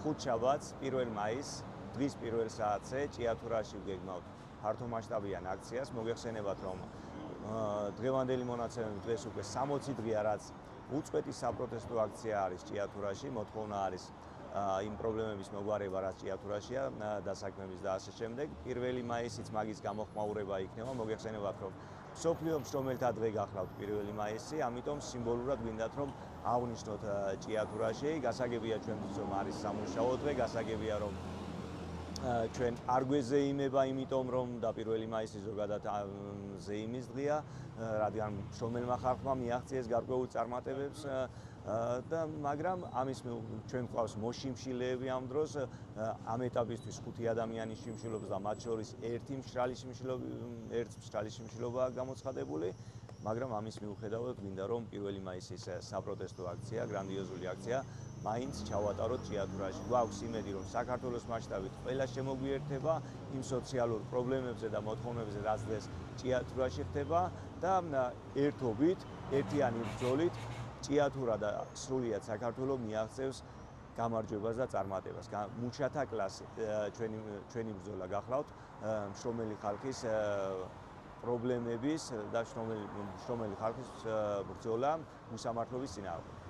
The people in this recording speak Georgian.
ხუთშაბათს 1 მაისს დღის 1 საათზე ჭიათურაში ვგეგმავთ ფართომასშტაბიან აქციას. მოგეხსენებათ, რომ დღევანდელი მონაცემებით დღეს უკვე 60 დღეა, რაც უწყვეტი საპროტესტო აქცია არის ჭიათურაში. მოთხოვნა არის იმ პრობლემების მოგვარება, რაც ჭიათურაშია, დასაქმების და ასე შემდეგ. 1 მაისიც მაგის გამოხმაურება იქნება. მოგეხსენებათ, რომ მსოფლიო მშრომელთა დღე გახლავთ 1 მაისი, ამიტომ სიმბოლურად გვინდათ, რომ აღვნიშნოთ ჭიათურაში. გასაგებია ჩვენთვის, რომ არის სამუშაო დღე, გასაგებია, რომ ჩვენ არ გვეზეიმება, იმიტომ რომ და 1 მაისი ზოგადად ზეიმის დღეა, რადგან მშრომელმა ხალხმა მიაღწიეს გარკვეულ წარმატებებს და მაგრამ ამის ჩვენ გვყავს მოშიმშილეები ამ დროს, ამ ეტაპისთვის 5 ადამიანის შიმშილობს და მათ შორის ერთი მშრალი შიმშილობაა გამოცხადებული, მაგრამ ამის მიუხედავად გვინდა რომ 1 მაისის საპროტესტო აქცია, გრანდიოზული აქცია მაინც ჩავატაროთ ჭიათურაში. გვაქვს იმედი, რომ საქართველოს მასშტაბით ყველა შემოგვიერთება იმ სოციალურ პრობლემებზე და მოთხოვნებზე, რაც დღეს ჭიათურაში ხდება და ერთობით, ერთიანი ბრძოლით ჭიათურა და სრულიად საქართველო მიაღწევს გამარჯვებას და წარმატებას. მუშათა კლასი ჩვენი ბრძოლა გახლავთ მშრომელი ხალხის პრობლემების და მშრომელი ხალხის ბრძოლა უსამართლობის წინააღმდეგ.